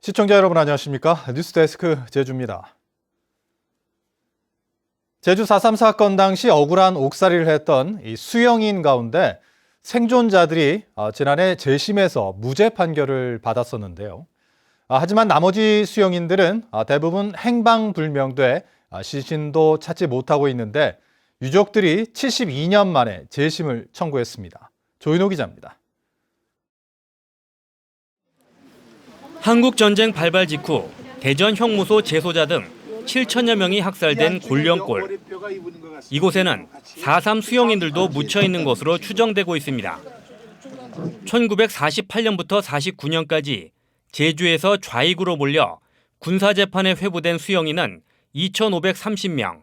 시청자 여러분 안녕하십니까? 뉴스데스크 제주입니다. 제주 4.3 사건 당시 억울한 옥살이를 했던 이 수영인 가운데 생존자들이 지난해 재심에서 무죄 판결을 받았었는데요. 하지만 나머지 수영인들은 대부분 행방불명돼 시신도 찾지 못하고 있는데 유족들이 72년 만에 재심을 청구했습니다. 조인호 기자입니다. 한국전쟁 발발 직후 대전 형무소 재소자 등 7천여 명이 학살된 골령골. 이곳에는 4.3 수용인들도 묻혀 있는 것으로 추정되고 있습니다. 1948년부터 49년까지 제주에서 좌익으로 몰려 군사재판에 회부된 수용인은 2,530명.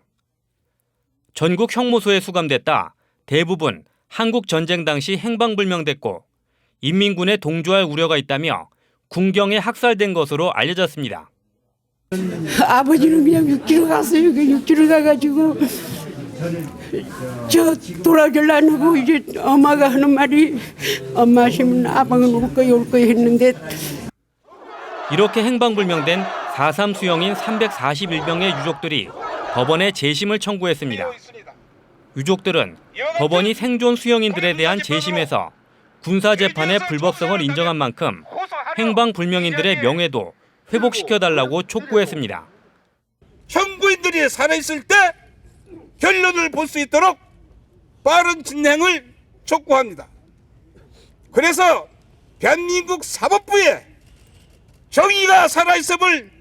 전국 형무소에 수감됐다 대부분 한국전쟁 당시 행방불명됐고 인민군에 동조할 우려가 있다며 군경에 학살된 것으로 알려졌습니다. 아버지는 그냥 육지로 갔어요. 육지로 가가지고 저 돌아줄 안 하고 이제 엄마가 하는 말이 엄마 하시면 아빠는 올 거야 했는데 이렇게 행방불명된 4.3 수용인 341명의 유족들이 법원에 재심을 청구했습니다. 유족들은 법원이 생존 수용인들에 대한 재심에서 군사재판의 불법성을 인정한 만큼 행방불명인들의 명예도 회복시켜달라고 촉구했습니다. 형부인들이 살아있을 때 결론을 볼 수 있도록 빠른 진행을 촉구합니다. 그래서 대한민국 사법부에 정의가 살아있음을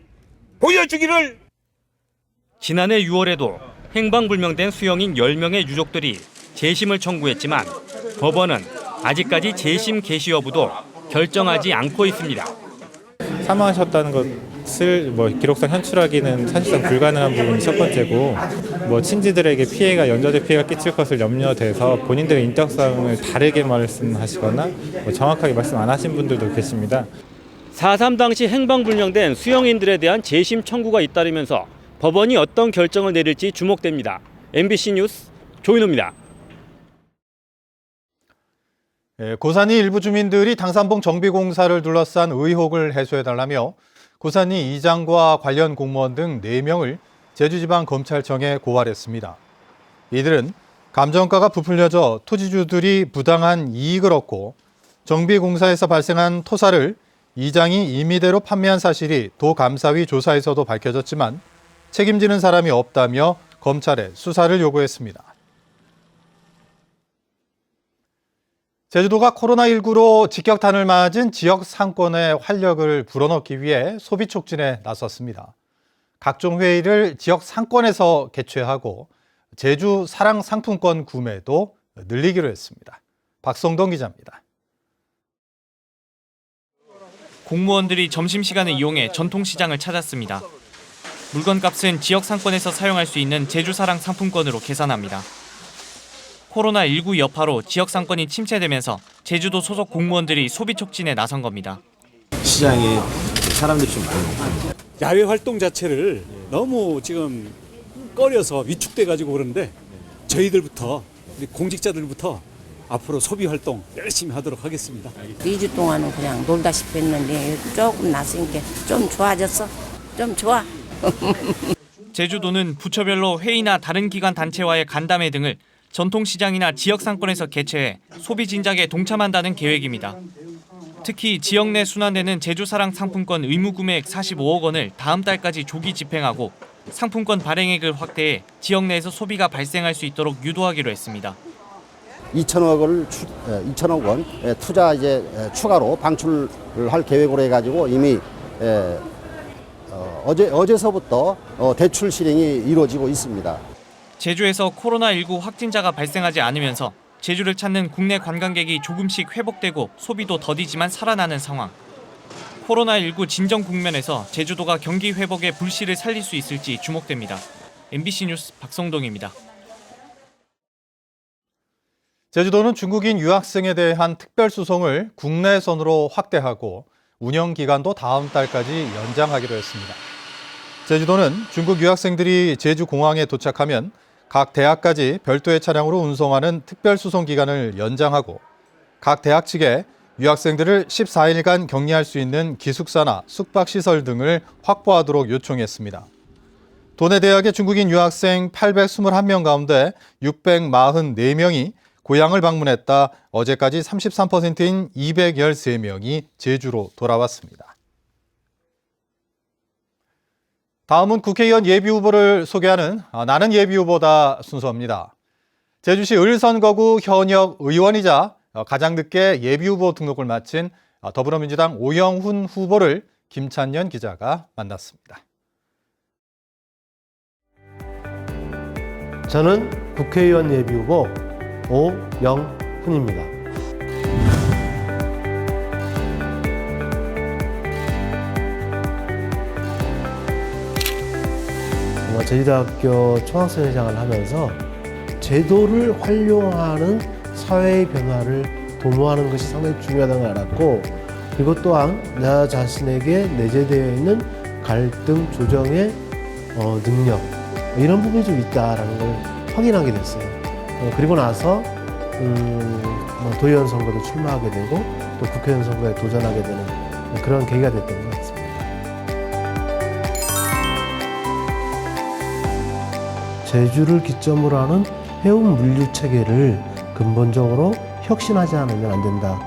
보여주기를. 지난해 6월에도 행방불명된 수용인 10명의 유족들이 재심을 청구했지만 법원은 아직까지 재심 개시 여부도 결정하지 않고 있습니다. 사망하셨다는 것을 기록상 현출하기는 사실상 불가능한 부분이 첫 번째고 친지들에게 피해가 연좌제 피해가 끼칠 것을 염려돼서 본인들의 인적사항을 다르게 말씀하시거나 정확하게 말씀 안 하신 분들도 계십니다. 4.3 당시 행방불명된 수용인들에 대한 재심 청구가 잇따르면서 법원이 어떤 결정을 내릴지 주목됩니다. MBC 뉴스 조인호입니다. 고산리 일부 주민들이 당산봉 정비공사를 둘러싼 의혹을 해소해달라며 고산리 이장과 관련 공무원 등 4명을 제주지방검찰청에 고발했습니다. 이들은 감정가가 부풀려져 토지주들이 부당한 이익을 얻고 정비공사에서 발생한 토사를 이장이 임의대로 판매한 사실이 도감사위 조사에서도 밝혀졌지만 책임지는 사람이 없다며 검찰에 수사를 요구했습니다. 제주도가 코로나19로 직격탄을 맞은 지역 상권의 활력을 불어넣기 위해 소비 촉진에 나섰습니다. 각종 회의를 지역 상권에서 개최하고 제주 사랑 상품권 구매도 늘리기로 했습니다. 박성동 기자입니다. 공무원들이 점심시간을 이용해 전통시장을 찾았습니다. 물건값은 지역 상권에서 사용할 수 있는 제주 사랑 상품권으로 계산합니다. 코로나19 여파로 지역 상권이 침체되면서 제주도 소속 공무원들이 소비 촉진에 나선 겁니다. 시장에 사람들이 좀 많이 없습니다. 야외 활동 자체를 너무 지금 꺼려서 위축돼가지고 그러는데 저희들부터 우리 공직자들부터 앞으로 소비 활동 열심히 하도록 하겠습니다. 2주 동안은 그냥 놀다시피 했는데 조금 났으니까 좀 좋아졌어. 좀 좋아. 제주도는 부처별로 회의나 다른 기관 단체와의 간담회 등을 전통시장이나 지역 상권에서 개최해 소비 진작에 동참한다는 계획입니다. 특히 지역 내 순환되는 제주사랑 상품권 의무 구매액 45억 원을 다음 달까지 조기 집행하고 상품권 발행액을 확대해 지역 내에서 소비가 발생할 수 있도록 유도하기로 했습니다. 2천억 원 투자 추가로 방출할 계획으로 해가지고 이미 어제서부터 대출 실행이 이루어지고 있습니다. 제주에서 코로나19 확진자가 발생하지 않으면서 제주를 찾는 국내 관광객이 조금씩 회복되고 소비도 더디지만 살아나는 상황. 코로나19 진정 국면에서 제주도가 경기 회복의 불씨를 살릴 수 있을지 주목됩니다. MBC 뉴스 박성동입니다. 제주도는 중국인 유학생에 대한 특별수송을 국내선으로 확대하고 운영 기간도 다음 달까지 연장하기로 했습니다. 제주도는 중국 유학생들이 제주공항에 도착하면 각 대학까지 별도의 차량으로 운송하는 특별수송 기간을 연장하고 각 대학 측에 유학생들을 14일간 격리할 수 있는 기숙사나 숙박시설 등을 확보하도록 요청했습니다. 도내 대학의 중국인 유학생 821명 가운데 644명이 고향을 방문했다 어제까지 33%인 213명이 제주로 돌아왔습니다. 다음은 국회의원 예비후보를 소개하는 나는 예비후보다 순서입니다. 제주시 을선거구 현역 의원이자 가장 늦게 예비후보 등록을 마친 더불어민주당 오영훈 후보를 김찬년 기자가 만났습니다. 저는 국회의원 예비후보 오영훈입니다. 제주대학교 총학생회장을 하면서 제도를 활용하는 사회의 변화를 도모하는 것이 상당히 중요하다는 걸 알았고, 그리고 또한 나 자신에게 내재되어 있는 갈등 조정의 능력, 이런 부분이 좀 있다라는 걸 확인하게 됐어요. 그리고 나서 도의원 선거도 출마하게 되고 또 국회의원 선거에 도전하게 되는 그런 계기가 됐던 것 같습니다. 제주를 기점으로 하는 해운 물류 체계를 근본적으로 혁신하지 않으면 안 된다.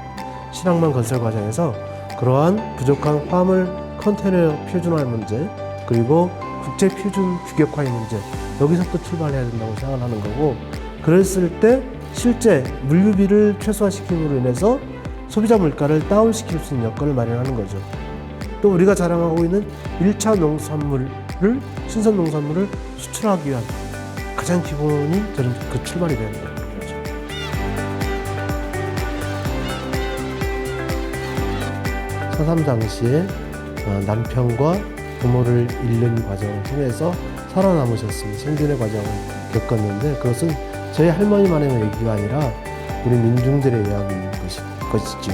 신항만 건설 과정에서 그러한 부족한 화물 컨테이너 표준화의 문제, 그리고 국제 표준 규격화의 문제, 여기서부터 출발해야 된다고 생각하는 거고, 그랬을 때 실제 물류비를 최소화시킴으로 인해서 소비자 물가를 다운시킬 수 있는 여건을 마련하는 거죠. 또 우리가 자랑하고 있는 1차 농산물을, 신선 농산물을 수출하기 위한 가장 기본이 저는 그 출발이 되는 거죠. 서삼 당시에 남편과 부모를 잃는 과정을 통해서 살아남으셨습니다. 생존의 과정을 겪었는데, 그것은 저희 할머니만의 얘기가 아니라 우리 민중들의 이야기인 것이죠.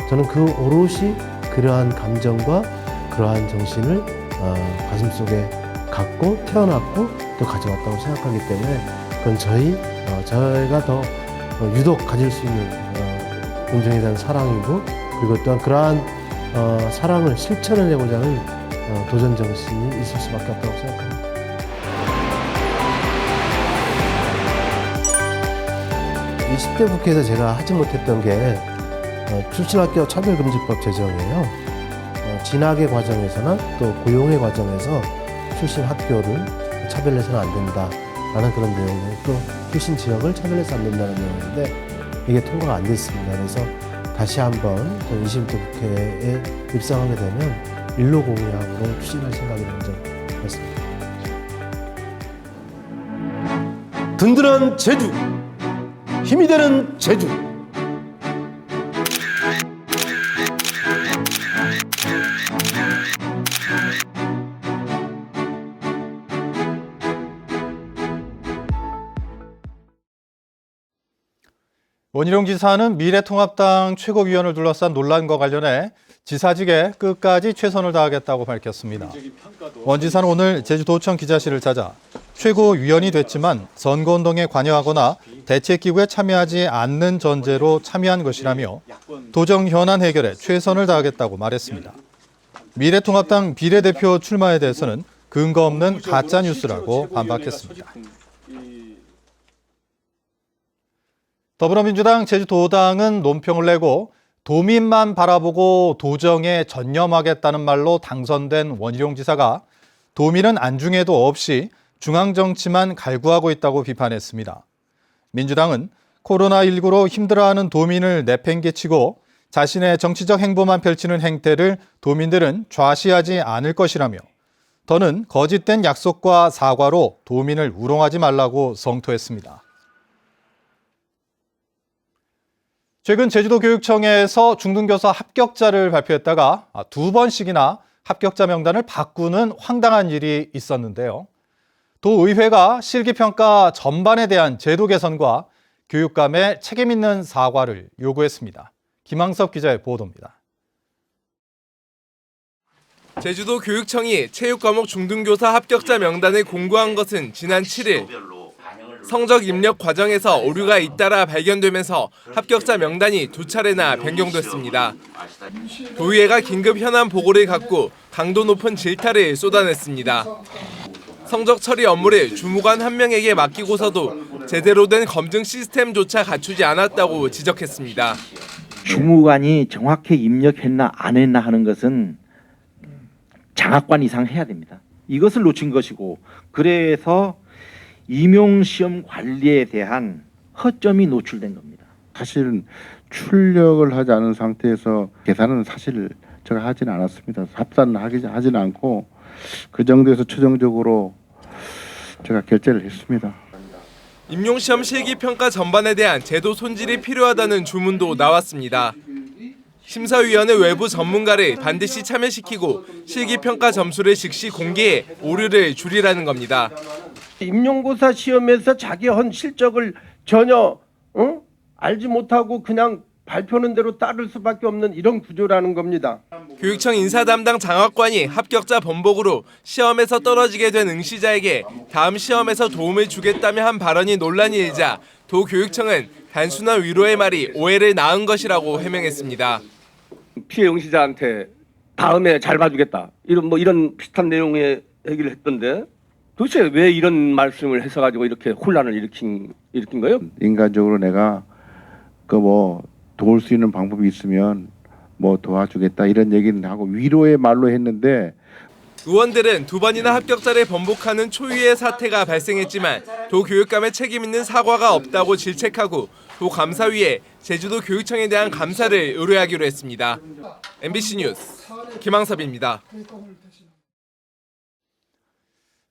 저는 그 오롯이 그러한 감정과 그러한 정신을 가슴속에 갖고 태어났고 또 가져왔다고 생각하기 때문에, 그건 저희가 더 유독 가질 수 있는 민중에 대한 사랑이고, 그리고 또한 그러한 사랑을 실천해내고자 하는 도전 정신이 있을 수밖에 없다고 생각합니다. 이 10대 국회에서 제가 하지 못했던 게 출신학교 차별금지법 제정이에요. 진학의 과정에서나 또 고용의 과정에서 출신 학교를 차별해서는 안 된다라는 그런 내용이고, 또 출신 지역을 차별해서 안 된다는 내용인데 이게 통과가 안 됐습니다. 그래서 다시 한번 20대 국회에 입성하게 되면 일로 공약으로 추진할 생각이 먼저 했습니다. 든든한 제주, 힘이 되는 제주. 원희룡 지사는 미래통합당 최고위원을 둘러싼 논란과 관련해 지사직에 끝까지 최선을 다하겠다고 밝혔습니다. 원 지사는 오늘 제주도청 기자실을 찾아 최고위원이 됐지만 선거운동에 관여하거나 대책기구에 참여하지 않는 전제로 참여한 것이라며 도정 현안 해결에 최선을 다하겠다고 말했습니다. 미래통합당 비례대표 출마에 대해서는 근거 없는 가짜뉴스라고 반박했습니다. 더불어민주당 제주도당은 논평을 내고 도민만 바라보고 도정에 전념하겠다는 말로 당선된 원희룡 지사가 도민은 안중에도 없이 중앙정치만 갈구하고 있다고 비판했습니다. 민주당은 코로나19로 힘들어하는 도민을 내팽개치고 자신의 정치적 행보만 펼치는 행태를 도민들은 좌시하지 않을 것이라며 더는 거짓된 약속과 사과로 도민을 우롱하지 말라고 성토했습니다. 최근 제주도교육청에서 중등교사 합격자를 발표했다가 2번씩이나 합격자 명단을 바꾸는 황당한 일이 있었는데요. 도의회가 실기평가 전반에 대한 제도 개선과 교육감의 책임 있는 사과를 요구했습니다. 김항섭 기자의 보도입니다. 제주도 교육청이 체육과목 중등교사 합격자 명단을 공고한 것은 지난 7일. 성적 입력 과정에서 오류가 잇따라 발견되면서 합격자 명단이 2차례나 변경됐습니다. 도의회가 긴급 현안 보고를 갖고 강도 높은 질타를 쏟아냈습니다. 성적 처리 업무를 주무관 한 명에게 맡기고서도 제대로 된 검증 시스템조차 갖추지 않았다고 지적했습니다. 주무관이 정확히 입력했나 안 했나 하는 것은 장학관 이상 해야 됩니다. 이것을 놓친 것이고, 그래서 임용시험 관리에 대한 허점이 노출된 겁니다. 사실은 출력을 하지 않은 상태에서 계산은 사실 제가 하지는 않았습니다. 합산을 하지는 않고 그 정도에서 최종적으로 제가 결재를 했습니다. 임용시험 실기평가 전반에 대한 제도 손질이 필요하다는 주문도 나왔습니다. 심사위원회 외부 전문가를 반드시 참여시키고 실기평가 점수를 즉시 공개해 오류를 줄이라는 겁니다. 임용고사 시험에서 자기 한 실적을 전혀 알지 못하고 그냥 발표는 대로 따를 수밖에 없는 이런 구조라는 겁니다. 교육청 인사담당 장학관이 합격자 번복으로 시험에서 떨어지게 된 응시자에게 다음 시험에서 도움을 주겠다며 한 발언이 논란이 일자 도교육청은 단순한 위로의 말이 오해를 낳은 것이라고 해명했습니다. 피해 응시자한테 다음에 잘 봐주겠다 이런 비슷한 내용의 얘기를 했던데 도대체 왜 이런 말씀을 해서 이렇게 혼란을 일으킨 거예요? 인간적으로 내가 도울 수 있는 방법이 있으면 도와주겠다 이런 얘기는 하고 위로의 말로 했는데, 의원들은 2번이나 합격자를 번복하는 초유의 사태가 발생했지만 도교육감의 책임 있는 사과가 없다고 질책하고 도감사위에 제주도 교육청에 대한 감사를 의뢰하기로 했습니다. MBC 뉴스 김항섭입니다.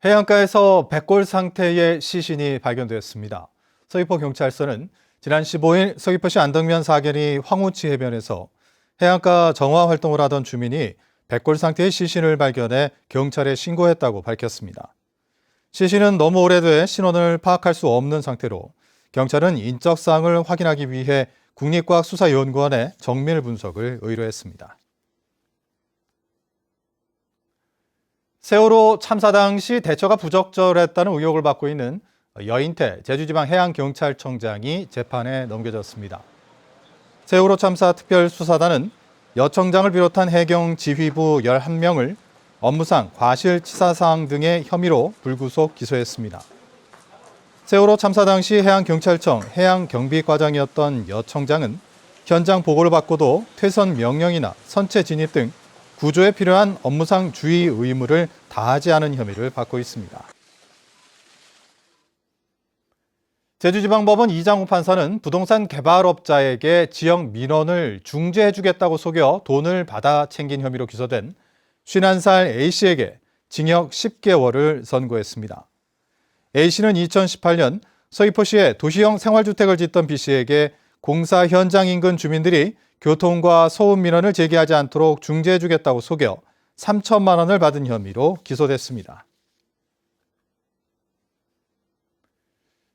해안가에서 백골 상태의 시신이 발견되었습니다. 서귀포 경찰서는 지난 15일 서귀포시 안덕면 사계리 황우치 해변에서 해안가 정화 활동을 하던 주민이 백골 상태의 시신을 발견해 경찰에 신고했다고 밝혔습니다. 시신은 너무 오래돼 신원을 파악할 수 없는 상태로 경찰은 인적 사항을 확인하기 위해 국립과학수사연구원에 정밀 분석을 의뢰했습니다. 세월호 참사 당시 대처가 부적절했다는 의혹을 받고 있는 여인태 제주지방해양경찰청장이 재판에 넘겨졌습니다. 세월호 참사 특별수사단은 여 청장을 비롯한 해경지휘부 11명을 업무상 과실치사사항 등의 혐의로 불구속 기소했습니다. 세월호 참사 당시 해양경찰청 해양경비과장이었던 여 청장은 현장 보고를 받고도 퇴선 명령이나 선체 진입 등 구조에 필요한 업무상 주의 의무를 다하지 않은 혐의를 받고 있습니다. 제주지방법원 이장우 판사는 부동산 개발업자에게 지역 민원을 중재해주겠다고 속여 돈을 받아 챙긴 혐의로 기소된 51살 A씨에게 징역 10개월을 선고했습니다. A씨는 2018년 서귀포시에 도시형 생활주택을 짓던 B씨에게 공사 현장 인근 주민들이 교통과 소음 민원을 제기하지 않도록 중재해주겠다고 속여 3천만 원을 받은 혐의로 기소됐습니다.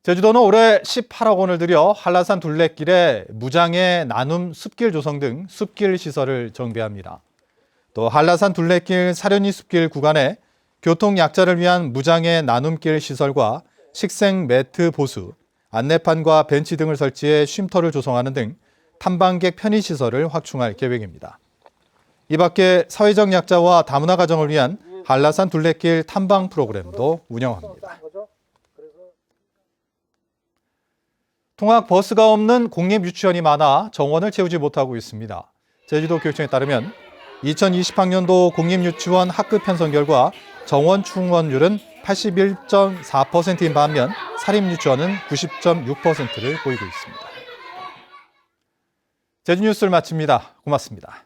제주도는 올해 18억 원을 들여 한라산 둘레길에 무장애 나눔 숲길 조성 등 숲길 시설을 정비합니다. 또 한라산 둘레길 사려니 숲길 구간에 교통 약자를 위한 무장애 나눔길 시설과 식생 매트 보수, 안내판과 벤치 등을 설치해 쉼터를 조성하는 등 탐방객 편의시설을 확충할 계획입니다. 이 밖에 사회적 약자와 다문화 가정을 위한 한라산 둘레길 탐방 프로그램도 운영합니다. 통학 버스가 없는 공립유치원이 많아 정원을 채우지 못하고 있습니다. 제주도 교육청에 따르면 2020학년도 공립유치원 학급 편성 결과 정원 충원율은 81.4%인 반면 사립유치원은 90.6%를 보이고 있습니다. 제주뉴스를 마칩니다. 고맙습니다.